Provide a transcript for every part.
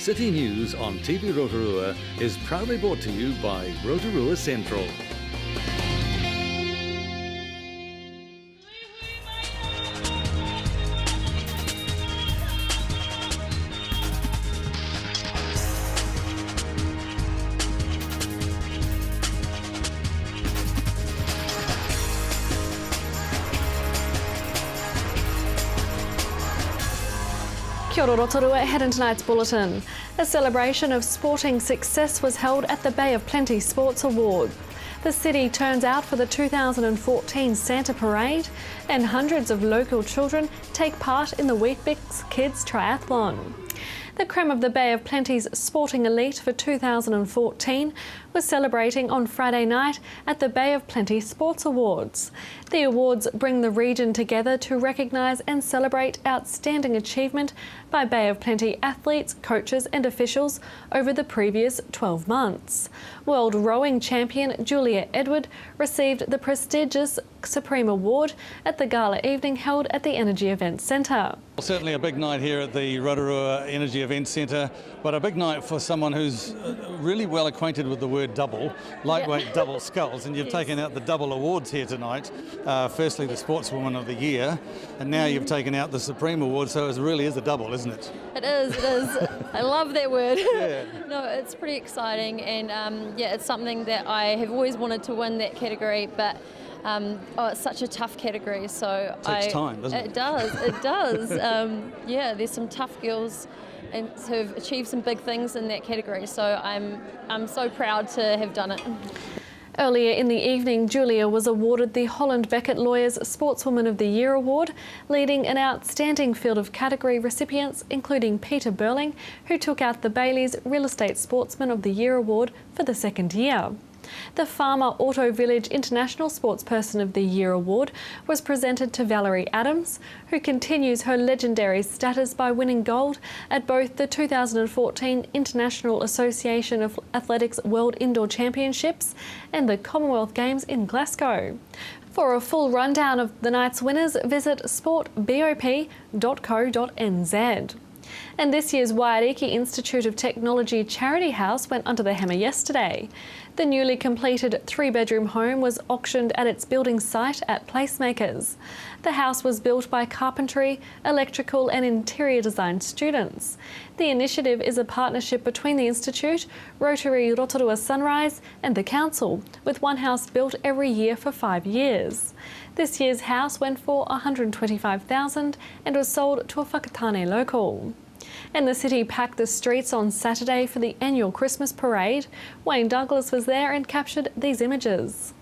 City News on TV Rotorua is proudly brought to you by Rotorua Central. Kia ora Rotorua, ahead in tonight's bulletin. A celebration of sporting success was held at the Bay of Plenty Sports Award. The city turns out for the 2014 Santa Parade, and hundreds of local children take part in the Weet-Bix Kids Triathlon. The creme of the Bay of Plenty's sporting elite for 2014 was celebrating on Friday night at the Bay of Plenty Sports Awards. The awards bring the region together to recognise and celebrate outstanding achievement by Bay of Plenty athletes, coaches and officials over the previous 12 months. World rowing champion Julia Edward received the prestigious Supreme Award at the gala evening held at the Energy Events Centre. Certainly a big night here at the Rotorua Energy Events Centre, but a big night for someone who's really well acquainted with the word double, lightweight double sculls, and you've taken out the double awards here tonight. Firstly, the Sportswoman of the Year, and now you've taken out the Supreme Award, so it really is a double, isn't it? It is. I love that word. Yeah. No, it's pretty exciting, and yeah, it's something that I have always wanted to win that category, but it's such a tough category, so it takes time, doesn't it? It does. Yeah, there's some tough girls and who've achieved some big things in that category, so I'm so proud to have done it. Earlier in the evening, Julia was awarded the Holland Beckett Lawyers Sportswoman of the Year Award, leading an outstanding field of category recipients, including Peter Burling, who took out the Bailey's Real Estate Sportsman of the Year Award for the second year. The Farmer Auto Village International Sportsperson of the Year Award was presented to Valerie Adams, who continues her legendary status by winning gold at both the 2014 International Association of Athletics World Indoor Championships and the Commonwealth Games in Glasgow. For a full rundown of the night's winners, visit sportbop.co.nz. And this year's Waiariki Institute of Technology Charity House went under the hammer yesterday. The newly completed 3-bedroom home was auctioned at its building site at Placemakers. The house was built by carpentry, electrical and interior design students. The initiative is a partnership between the Institute, Rotary Rotorua Sunrise and the Council, with one house built every year for 5 years. This year's house went for $125,000 and was sold to a whakatane local. And the city packed the streets on Saturday for the annual Christmas parade. Wayne Douglas was there and captured these images.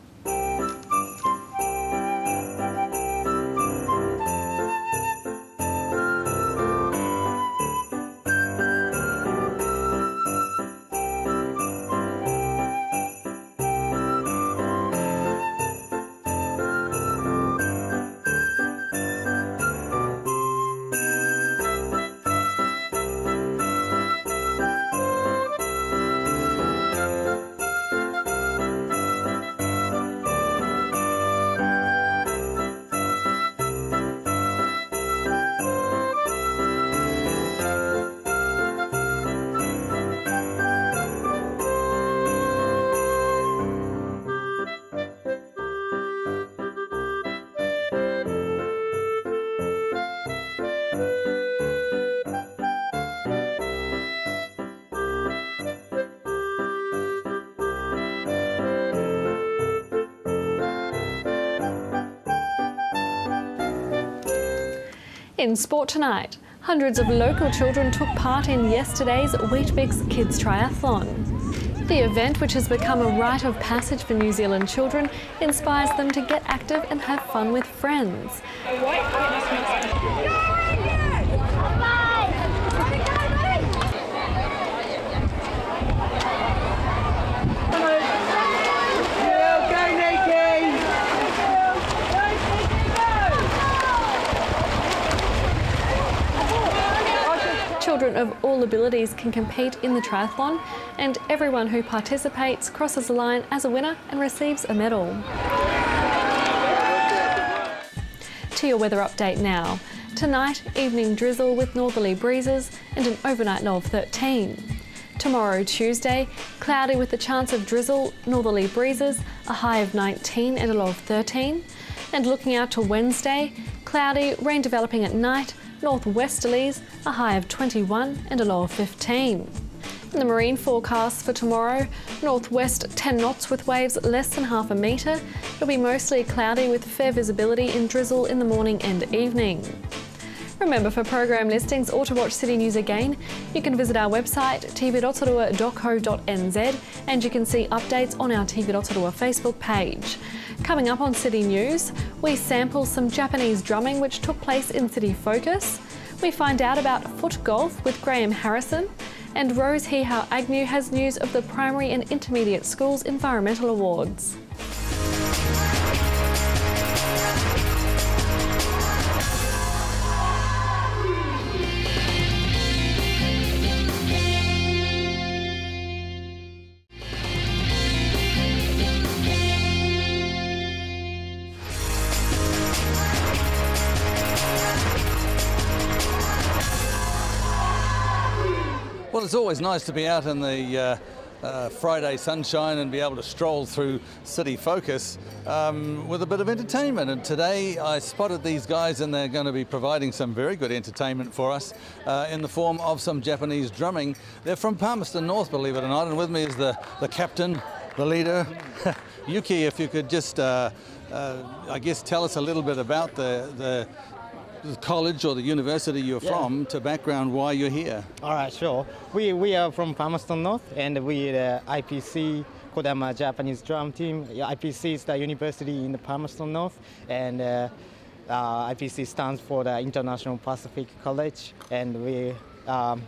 In sport tonight, hundreds of local children took part in yesterday's Weet-Bix Kids Triathlon. The event, which has become a rite of passage for New Zealand children, inspires them to get active and have fun with friends. Children of all abilities can compete in the triathlon, and everyone who participates crosses the line as a winner and receives a medal. To your weather update now. Tonight, evening drizzle with northerly breezes and an overnight low of 13. Tomorrow, Tuesday, cloudy with the chance of drizzle, northerly breezes, a high of 19 and a low of 13. And looking out to Wednesday, cloudy, rain developing at night, northwesterlies, a high of 21 and a low of 15. In the marine forecast for tomorrow, northwest 10 knots with waves less than half a metre. It'll be mostly cloudy with fair visibility and drizzle in the morning and evening. Remember, for program listings or to watch City News again, you can visit our website tvrotorua.co.nz and you can see updates on our TV Rotorua Facebook page. Coming up on City News, we sample some Japanese drumming which took place in City Focus. We find out about foot golf with Graham Harrison, and Rose Hihau Agnew has news of the primary and intermediate schools environmental awards. Well, it's always nice to be out in the Friday sunshine and be able to stroll through City Focus with a bit of entertainment. And today I spotted these guys and they're going to be providing some very good entertainment for us in the form of some Japanese drumming. They're from Palmerston North, believe it or not, and with me is the captain, the leader. Yuki, if you could just, I guess, tell us a little bit about the college or the university you're from, to background why you're here. All right, sure. We are from Palmerston North, and we the IPC Kodama Japanese drum team. IPC is the university in the Palmerston North, and IPC stands for the International Pacific College, and we're one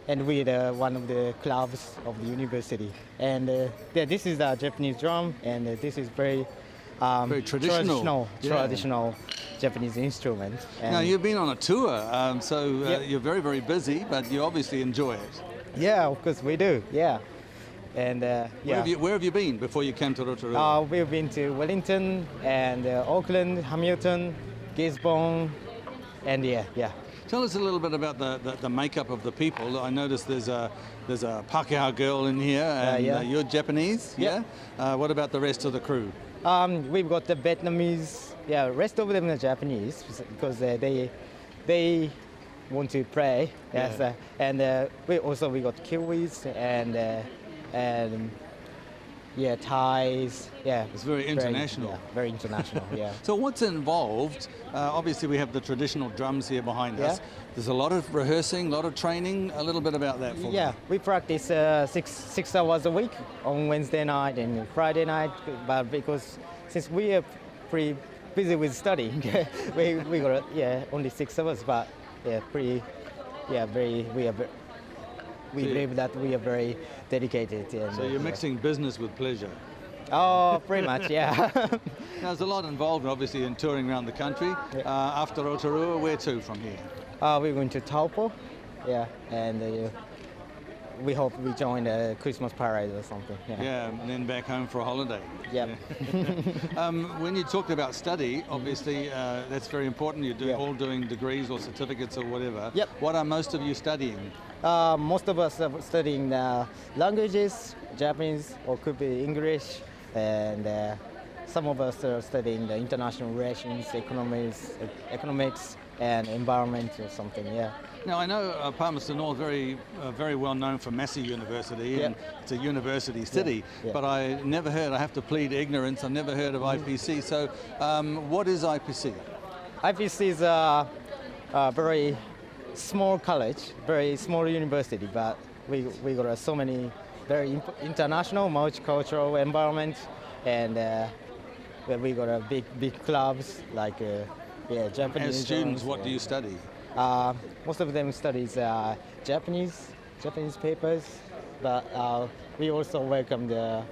of the clubs of the university. And this is the Japanese drum, and this is very traditional Japanese instrument. And now, you've been on a tour, so you're very, very busy, but you obviously enjoy it. Yeah, of course we do, yeah. And Where have you been before you came to Rotorua? We've been to Wellington and Auckland, Hamilton, Gisborne, and yeah. Tell us a little bit about the makeup of the people. I noticed there's a Pākehā girl in here, and you're Japanese, yeah? What about the rest of the crew? We've got the Vietnamese, rest of them are Japanese because they want to pray. Yes, and we got Kiwis and Thais. Yeah, it's very international. Very international. Yeah. So what's involved? Obviously, we have the traditional drums here behind us. There's a lot of rehearsing, a lot of training. A little bit about that for me. Yeah, we practice six hours a week on Wednesday night and Friday night. But because since we are pretty busy with studying, we got only 6 hours. But we believe that we are very dedicated. And, so you're mixing business with pleasure. Oh, pretty much, yeah. Now, there's a lot involved, obviously, in touring around the country. After Rotorua, where to from here? We're going to Taupo, and we hope we join the Christmas parade or something. Yeah, and then back home for a holiday. Yeah. When you talked about study, obviously that's very important. You're all doing degrees or certificates or whatever. Yep. What are most of you studying? Most of us are studying languages, Japanese, or could be English, and some of us are studying the international relations, economics, and environment or something. Yeah. Now, I know Palmerston North very well known for Massey University, and it's a university city, but I never heard, I have to plead ignorance, I never heard of IPC. So what is IPC? IPC is a very small college, very small university, but we got so many very international, multicultural environment, and we got a big clubs like Japanese. As students, what do you study? Most of them studies Japanese papers, but we also welcome the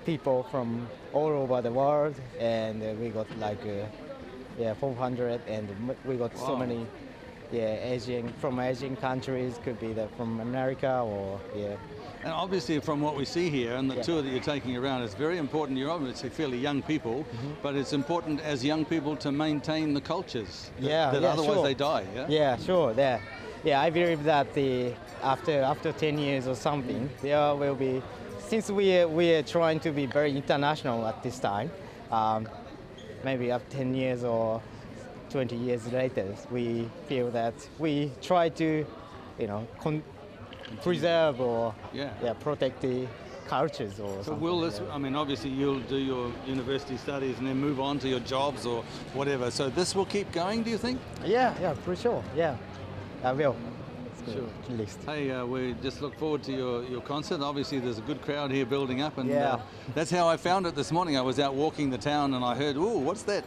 people from all over the world, and we got like 400, and we got so many from Asian countries, could be from America or And obviously from what we see here and the tour that you're taking around, it's very important. You're obviously fairly young people, but it's important as young people to maintain the cultures that otherwise they die. Yeah, sure. Yeah, I believe that after 10 years or something, there will be, since we are trying to be very international at this time, maybe after 10 years or 20 years later, we feel that we try to, preserve or protect the cultures or So something. will this, I mean, obviously you'll do your university studies and then move on to your jobs or whatever. So this will keep going, do you think? Yeah, for sure. Yeah, I will. Sure. At least. Hey, we just look forward to your concert. Obviously, there's a good crowd here building up, and that's how I found it this morning. I was out walking the town, and I heard, "Ooh, what's that?"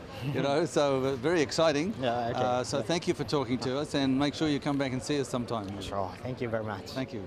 So very exciting. Yeah, okay. So thank you for talking to us, and make sure you come back and see us sometime. Sure. Thank you very much. Thank you.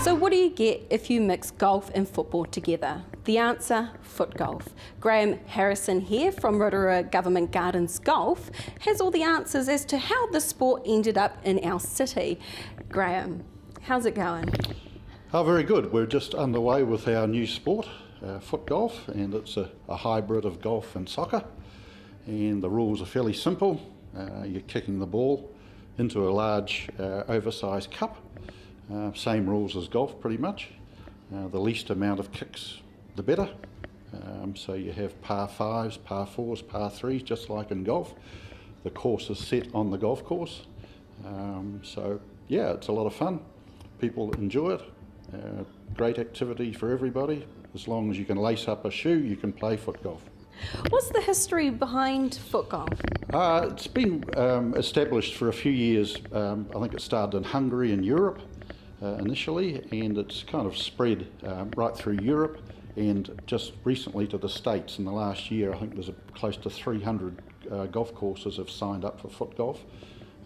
So what do you get if you mix golf and football together? The answer, foot golf. Graham Harrison here from Rotorua Government Gardens Golf has all the answers as to how the sport ended up in our city. Graham, how's it going? Oh, very good. We're just underway with our new sport, foot golf, and it's a hybrid of golf and soccer. And the rules are fairly simple. You're kicking the ball into a large oversized cup. Same rules as golf pretty much. The least amount of kicks the better. So you have par 5s, par 4s, par 3s, just like in golf. The course is set on the golf course. So yeah, it's a lot of fun. People enjoy it. Great activity for everybody. As long as you can lace up a shoe, you can play foot golf. What's the history behind foot golf? It's been established for a few years. I think it started in Hungary and Europe initially, and it's kind of spread right through Europe and just recently to the States. In the last year, I think there's close to 300 golf courses have signed up for foot golf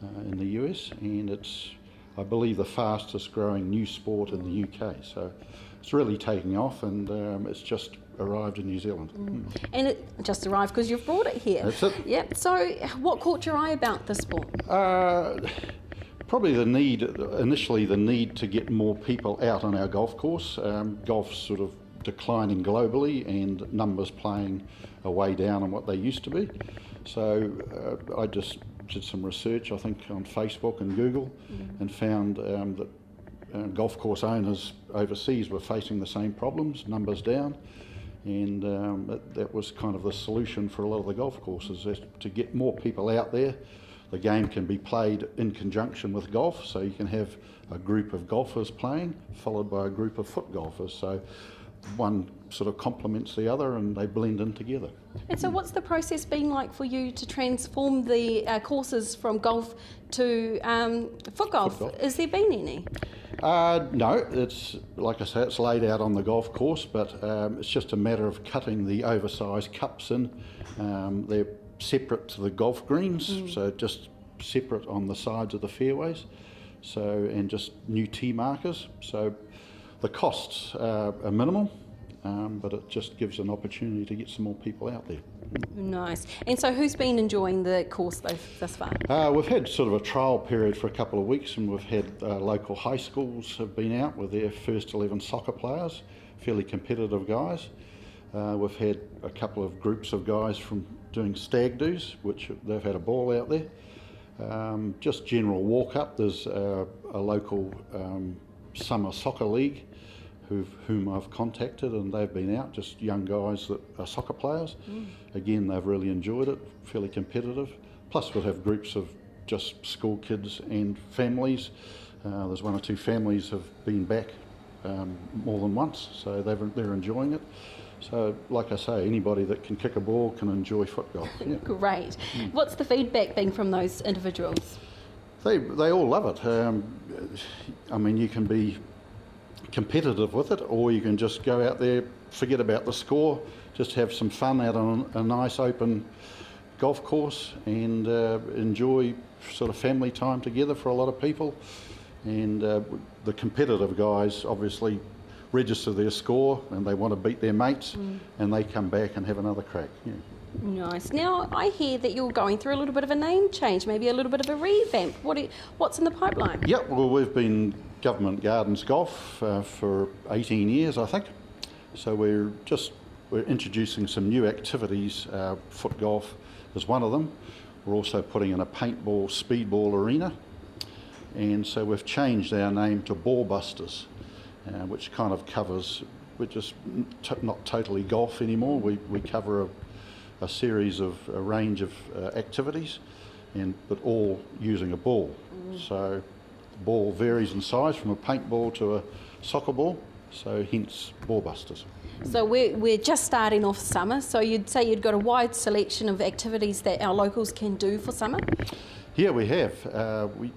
in the US, and it's, I believe, the fastest growing new sport in the UK. So it's really taking off, and it's just arrived in New Zealand. And it just arrived because you've brought it here. That's it. Yep. So what caught your eye about the sport? Probably initially the need to get more people out on our golf course. Golf's sort of declining globally, and numbers playing are way down on what they used to be. So I just did some research, I think, on Facebook and Google, and found that golf course owners overseas were facing the same problems, numbers down, and that was kind of the solution for a lot of the golf courses, is to get more people out there. The game can be played in conjunction with golf, so you can have a group of golfers playing followed by a group of foot golfers. So one sort of complements the other and they blend in together. And so what's the process been like for you to transform the courses from golf to foot golf? Has there been any? No, it's like I say, it's laid out on the golf course, but it's just a matter of cutting the oversized cups in. They're separate to the golf greens, so just separate on the sides of the fairways, so, and just new tee markers. So the costs are minimal. but it just gives an opportunity to get some more people out there. Nice. And so who's been enjoying the course thus far? We've had sort of a trial period for a couple of weeks, and we've had local high schools have been out with their first 11 soccer players, fairly competitive guys. We've had a couple of groups of guys from doing stag do's, which they've had a ball out there. Just general walk up. There's a local summer soccer league whom I've contacted, and they've been out, just young guys that are soccer players. Again, they've really enjoyed it, fairly competitive. Plus we'll have groups of just school kids and families. There's one or two families have been back more than once, so they're enjoying it. So, like I say, anybody that can kick a ball can enjoy foot golf. Yeah. Great. What's the feedback been from those individuals? They all love it. I mean, you can be competitive with it, or you can just go out there, forget about the score, just have some fun out on a nice open golf course and enjoy sort of family time together for a lot of people. And the competitive guys obviously register their score and they want to beat their mates, and they come back and have another crack. Yeah. Nice. Now, I hear that you're going through a little bit of a name change, maybe a little bit of a revamp. What's in the pipeline? Yep, well, we've been Government Gardens Golf for 18 years, I think. So we're introducing some new activities. Foot golf is one of them. We're also putting in a paintball, speedball arena. And so we've changed our name to Ball Busters, which kind of covers, we're just not totally golf anymore. We cover a series of a range of activities, but all using a ball. So the ball varies in size from a paintball to a soccer ball, so hence Ball Busters. So we're just starting off summer, so you'd say you've got a wide selection of activities that our locals can do for summer? Yeah, we have. We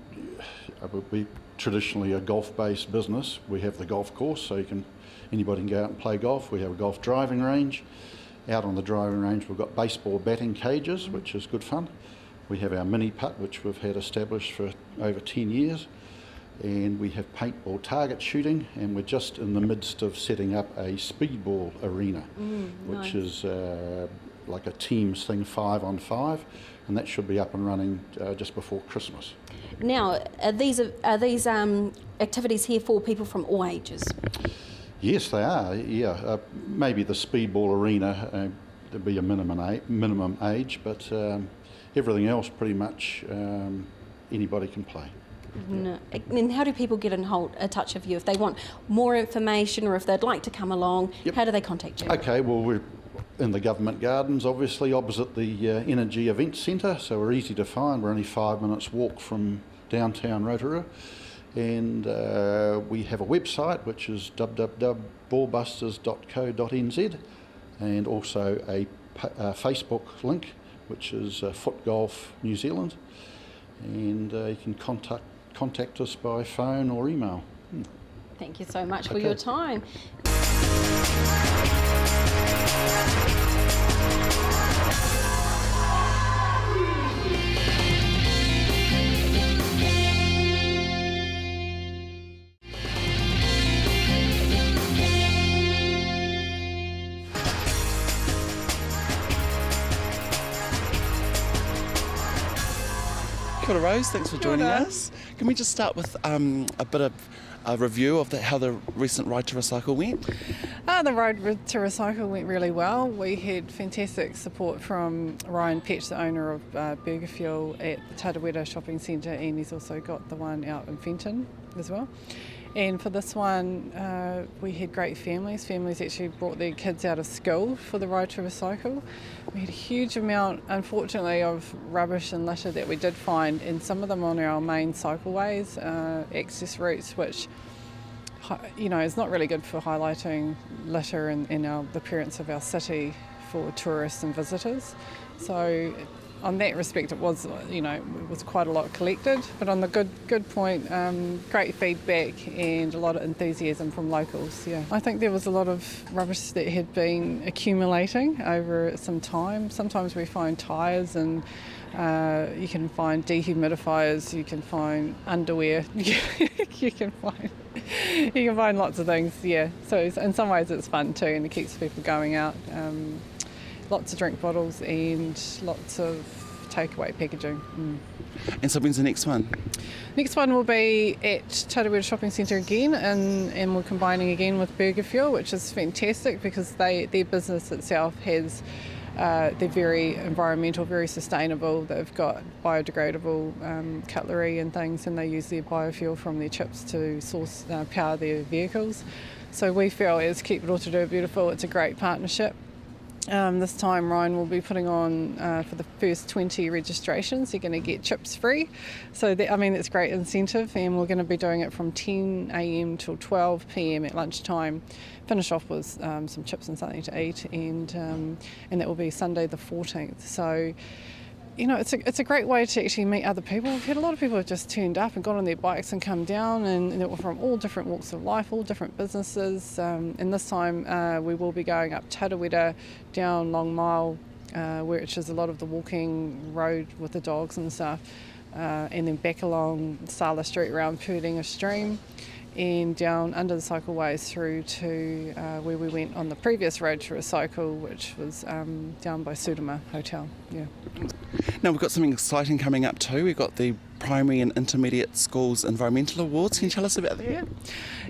traditionally a golf-based business. We have the golf course, so anybody can go out and play golf. We have a golf driving range. Out on the driving range we've got baseball batting cages, which is good fun. We have our mini putt, which we've had established for over 10 years. And we have paintball target shooting, and we're just in the midst of setting up a speedball arena, which is like a teams thing, 5-on-5, and that should be up and running just before Christmas. Now, are these activities here for people from all ages? Yes, they are. Yeah, maybe the speedball arena there'd be a minimum age, but everything else pretty much anybody can play. No. And how do people get in touch with you if they want more information or if they'd like to come along? Yep. How do they contact you? Okay, well, we're in the Government Gardens, obviously, opposite the Energy Events Centre, so we're easy to find. We're only 5 minutes walk from downtown Rotorua. And we have a website, which is www.ballbusters.co.nz, and also a Facebook link, which is Foot Golf New Zealand. And you can contact us by phone or email. Thank you so much for your time. Kia ora, Rose, thanks for joining us. Can we just start with a bit of a review of how the recent Ride to Recycle went? The Ride to Recycle went really well. We had fantastic support from Ryan Petch, the owner of Burger Fuel at the Tarawera Shopping Centre, and he's also got the one out in Fenton as well. And for this one, we had great families. Families actually brought their kids out of school for the Ride to Recycle. We had a huge amount, unfortunately, of rubbish and litter that we did find, and some of them on our main cycleways, access routes, which is not really good for highlighting litter and the appearance of our city for tourists and visitors. So on that respect, it was quite a lot collected, but on the good point, great feedback and a lot of enthusiasm from locals. Yeah, I think there was a lot of rubbish that had been accumulating over some time. Sometimes we find tyres, and you can find dehumidifiers, you can find underwear, you can find You can find lots of things, yeah. So in some ways it's fun too, and it keeps people going out. Lots of drink bottles and lots of takeaway packaging. And so when's the next one? Next one will be at Tarawera Shopping Centre again, and we're combining again with Burger Fuel, which is fantastic because their business itself has, they're very environmental, very sustainable. They've got biodegradable cutlery and things, and they use their biofuel from their chips to power their vehicles. So we feel as Keep Rotorua Beautiful, it's a great partnership. This time Ryan will be putting on for the first 20 registrations, you're going to get chips free. So it's great incentive, and we're going to be doing it from 10 a.m. till 12 p.m. at lunchtime. Finish off with some chips and something to eat, and that will be Sunday the 14th. So it's a great way to actually meet other people. We've had a lot of people who have just turned up and got on their bikes and come down, and they're from all different walks of life, all different businesses. And this time we will be going up Tarawera, down Long Mile, which is a lot of the walking road with the dogs and stuff, and then back along Sala Street around Purdinger Stream, and down under the cycleways through to where we went on the previous road to recycle, which was down by Sudama Hotel. Yeah. Now we've got something exciting coming up too. We've got the Primary and Intermediate Schools Environmental Awards. Can you tell us about that?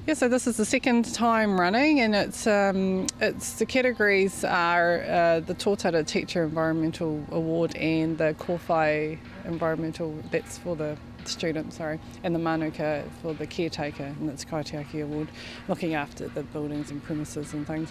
Yeah. So this is the second time running, and it's the categories are the Tōtara Teacher Environmental Award and the Kōwhai Environmental. That's for the student, and the Manuka for the caretaker, and it's Kaitiaki Award, looking after the buildings and premises and things.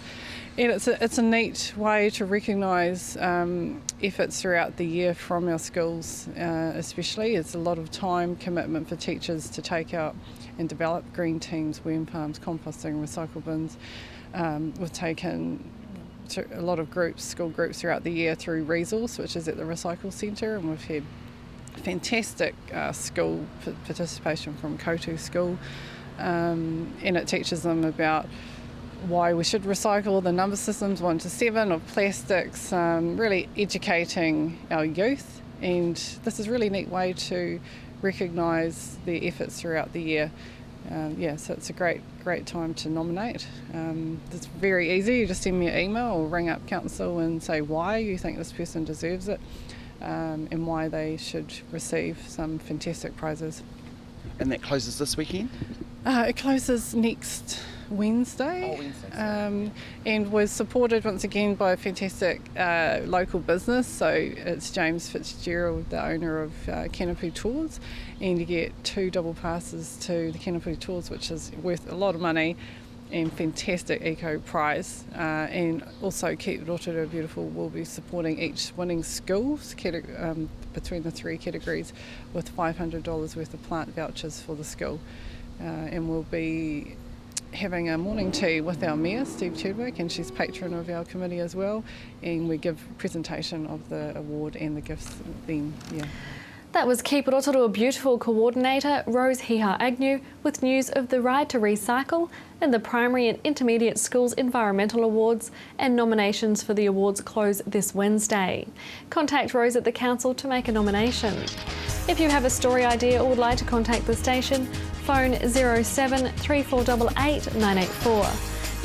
And it's a neat way to recognise efforts throughout the year from our schools, especially. It's a lot of time commitment for teachers to take out and develop green teams, worm farms, composting, recycle bins. We've taken a lot of school groups throughout the year through Resource, which is at the Recycle Centre, and we've had fantastic school participation from Kotu School, and it teaches them about why we should recycle, the number systems 1 to 7 of plastics, really educating our youth. And this is a really neat way to recognise their efforts throughout the year. So it's a great time to nominate. It's very easy. You just send me an email or ring up council and say why you think this person deserves it, and why they should receive some fantastic prizes. And that closes this weekend? It closes next Wednesday. And was supported once again by a fantastic local business. So it's James Fitzgerald, the owner of Canopy Tours, and you get 2 double passes to the Canopy Tours, which is worth a lot of money, and fantastic eco prize. And also Keep Rotorua Beautiful will be supporting each winning school between the 3 categories with $500 worth of plant vouchers for the school. And we'll be having a morning tea with our Mayor, Steve Chadwick, and she's patron of our committee as well, and we give a presentation of the award and the gifts then. That was Keep Rotorua Beautiful Coordinator Rose Hiha Agnew with news of the Ride to Recycle and the Primary and Intermediate Schools Environmental Awards, and nominations for the awards close this Wednesday. Contact Rose at the Council to make a nomination. If you have a story idea or would like to contact the station, phone 07 3488 984.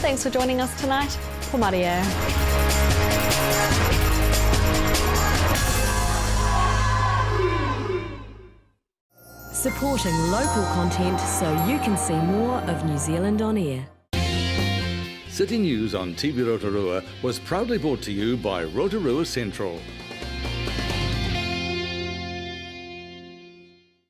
Thanks for joining us tonight. Pomaria. Supporting local content so you can see more of New Zealand on air. City News on TV Rotorua was proudly brought to you by Rotorua Central.